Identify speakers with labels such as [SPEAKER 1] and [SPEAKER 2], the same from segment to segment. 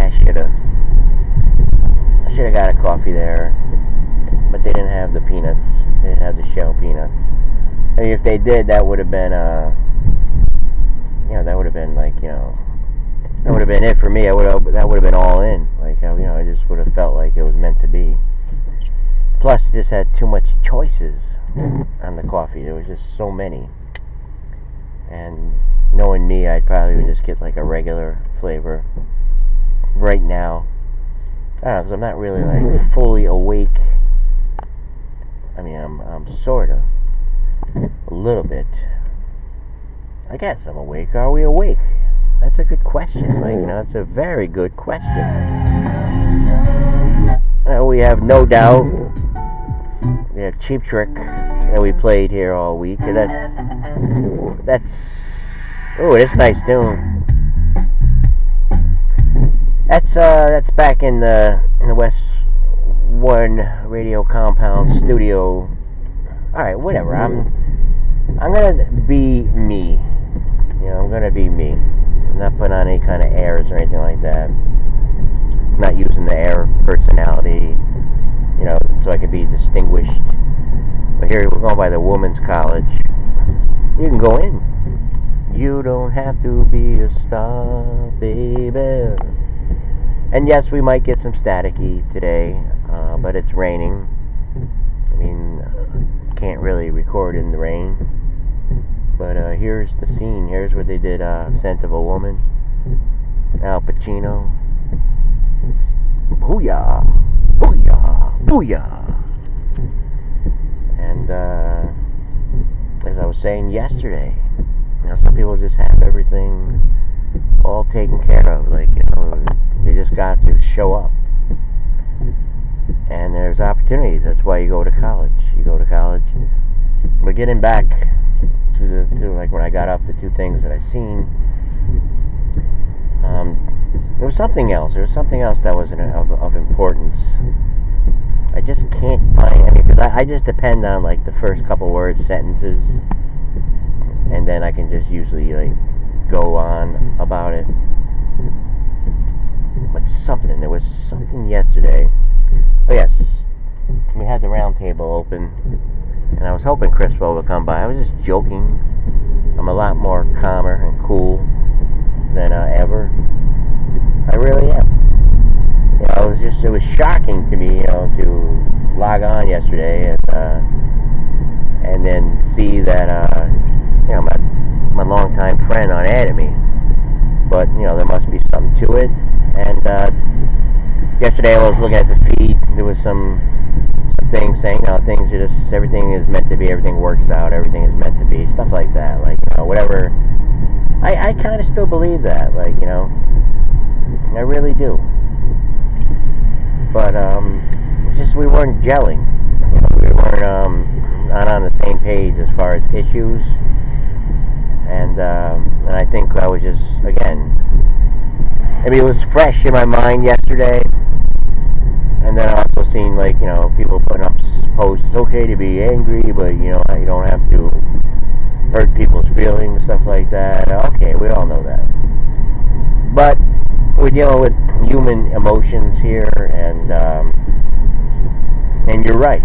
[SPEAKER 1] I should have got a coffee there, but they didn't have the peanuts. They didn't have the shell peanuts. I mean, if they did, that would have been that would have been that would have been it for me. That would have been all in. I just would have felt like it was meant to be. Plus, it just had too much choices on the coffee. There was just so many. And knowing me, I'd probably just get like a regular flavor right now. I don't know, because I'm not really like fully awake. I mean, I'm sort of a little bit. I guess I'm awake. Are we awake? That's a good question. It's a very good question. We have No Doubt. We have Cheap Trick that we played here all week, and it's a nice tune. That's back in the West One Radio Compound studio. All right, whatever. I'm gonna be me. I'm gonna be me. I'm not putting on any kind of airs or anything like that. I'm not using the air personality, so I can be distinguished. But here we're going by the Women's College. You can go in. You don't have to be a star, baby. And yes, we might get some staticky today, but it's raining. I mean, can't really record in the rain. But here's the scene. Here's where they did Scent of a Woman. Al Pacino. Booyah! Booyah! Booyah! And as I was saying yesterday, some people just have everything all taken care of. They just got to show up. And there's opportunities. That's why you go to college. But getting back to when I got up, the two things that I seen, there was something else. There was something else that was of importance. I just can't find. Because I just depend on the first couple words, sentences, and then I can just usually go on about it. But there was something yesterday. Oh yes, we had the round table open, and I was hoping Crispo would come by. I was just joking. I'm a lot more calmer and cool than ever. I really am. It was shocking to me, to log on yesterday and then see that my longtime friend unadded me. But there must be something to it. And yesterday I was looking at the feed. There was some things saying, things are just, everything is meant to be, everything works out, everything is meant to be, stuff like that. Whatever. I kind of still believe that. I really do. But it's just we weren't gelling. We weren't not on the same page as far as issues. And I think I was just, again, it was fresh in my mind yesterday. And then I also seen people putting up posts. It's okay to be angry, but you don't have to hurt people's feelings, stuff like that. Okay, we all know that. But we're dealing with human emotions here, and you're right.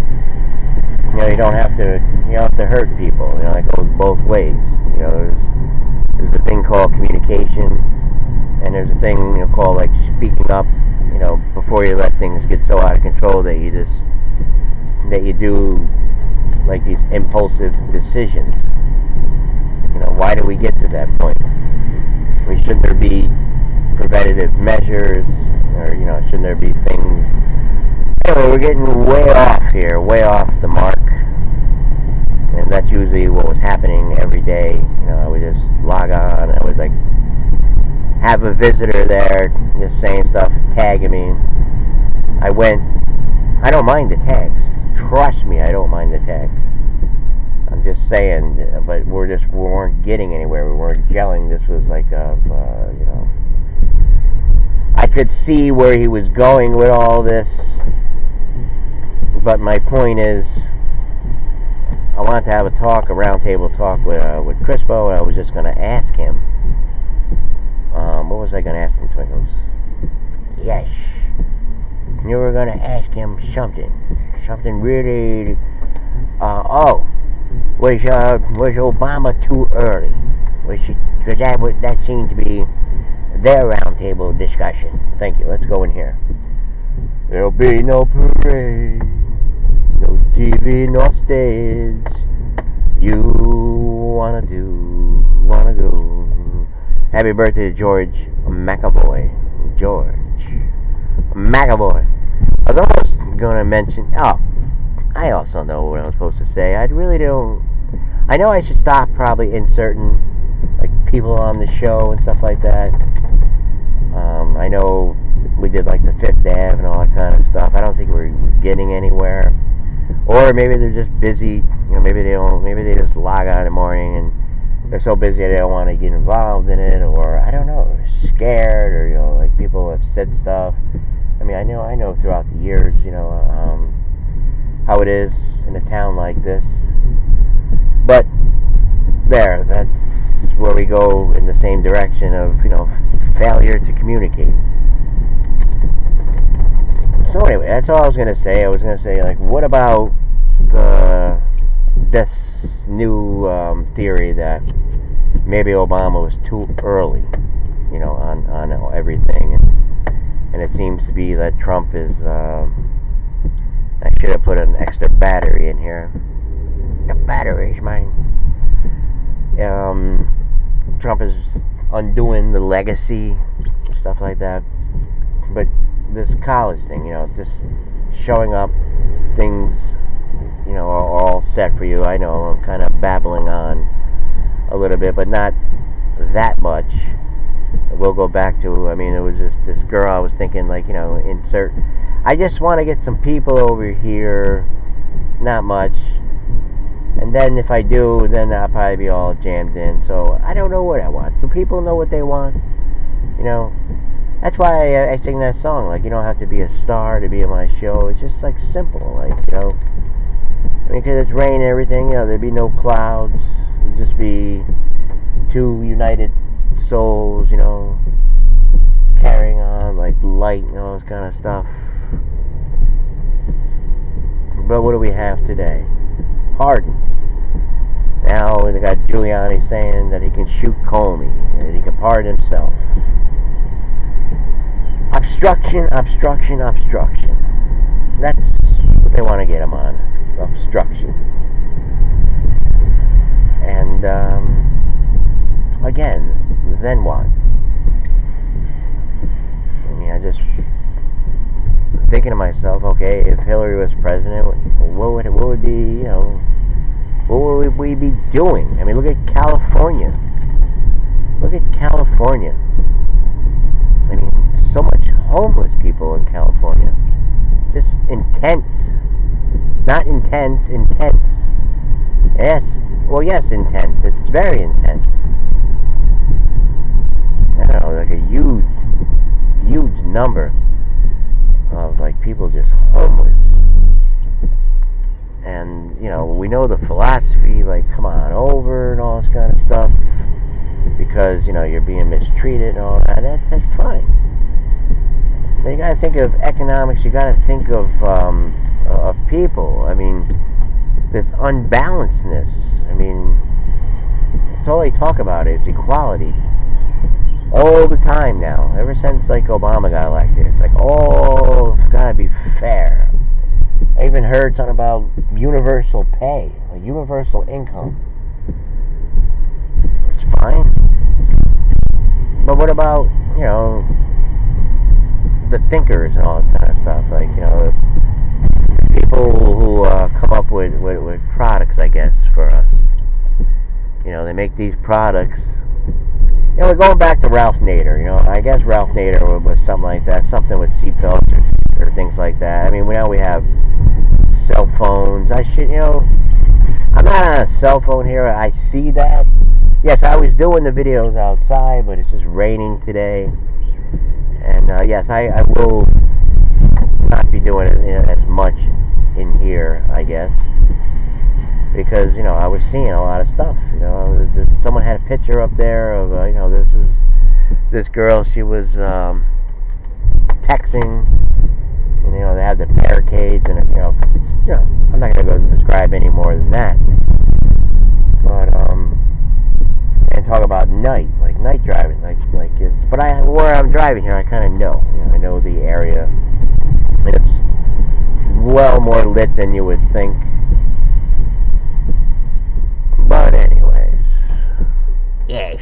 [SPEAKER 1] You don't have to hurt people. It goes both ways. There's a thing called communication, and there's a thing called speaking up. Before you let things get so out of control that you do these impulsive decisions. Why do we get to that point? Shouldn't there be preventative measures, or shouldn't there be things? Anyway, we're getting way off here, way off the mark, and that's usually what was happening every day. I would just log on, I would have a visitor there, just saying stuff, tagging me. I don't mind the tags. Trust me, I don't mind the tags. I'm just saying, but we weren't getting anywhere. We weren't gelling. This was I could see where he was going with all this, but my point is, I wanted to have a roundtable talk with Crispo, and I was just going to ask him. What was I going to ask him, Twinkles? Yes. You were gonna ask him something really. Was Obama too early? Because that seemed to be their roundtable discussion. Thank you. Let's go in here. There'll be no parade, no TV, no stage. You wanna go. Happy birthday to George McAvoy. I was almost gonna mention. Oh, I also know what I was supposed to say. I really don't. I know I should stop probably inserting like people on the show and stuff like that. I know we did like the Fifth Ave and all that kind of stuff. I don't think we're getting anywhere. Or maybe they're just busy. Maybe they just log on in the morning and they're so busy they don't want to get involved in it, or I don't know, scared, or like people have said stuff. I mean, I know throughout the years, how it is in a town like this. But that's where we go in the same direction of, failure to communicate. So anyway, that's all I was gonna say. I was gonna say, like, what about this new theory that maybe Obama was too early, on everything, and it seems to be that Trump is. I should have put an extra battery in here. The battery's mine. Trump is undoing the legacy, stuff like that. But this college thing, just showing up, things, are all set for you. I know I'm kind of babbling on a little bit, but not that much. We'll go back to, it was just this girl I was thinking, like, insert. I just want to get some people over here, not much. And then if I do, then I'll probably be all jammed in. So I don't know what I want. Do people know what they want? That's why I sing that song. Like, you don't have to be a star to be on my show. It's just like simple, like, because it's rain and everything, there'd be no clouds. It'd just be two united souls, carrying on like light and all this kind of stuff. But what do we have today? Pardon. Now they got Giuliani saying that he can shoot Comey, that he can pardon himself. Obstruction. That's what they want to get him on. Obstruction. And again, then what? I just thinking to myself, okay, if Hillary was president, what would be, what would we be doing? Look at California. So much homeless people in California. Just intense. Not intense, intense. Yes, intense. It's very intense. I don't know, like a huge number of like people just homeless. And we know the philosophy, like, come on over and all this kind of stuff, because you're being mistreated and all that. That's fine. But you gotta think of economics. You gotta think of people. This unbalancedness. It's all they talk about is equality. All the time now, ever since like Obama got elected, it's like, it's gotta be fair. I even heard something about universal pay, like universal income. It's fine. But what about, the thinkers and all this kind of stuff? Like, people who come up with products, I guess, for us. They make these products. We're going back to Ralph Nader. I guess Ralph Nader was something like that, something with seatbelts or things like that. Now we have cell phones. I'm not on a cell phone here. I see that. Yes, I was doing the videos outside, but it's just raining today. And yes, I will not be doing it as much in here, I guess. Because, I was seeing a lot of stuff. Someone had a picture up there of, this girl. She was texting, and they have the barricades, and I'm not gonna go describe any more than that. But and talk about night driving, but where I'm driving here, I kind of know. I know the area, and it's well more lit than you would think. But anyways, yes.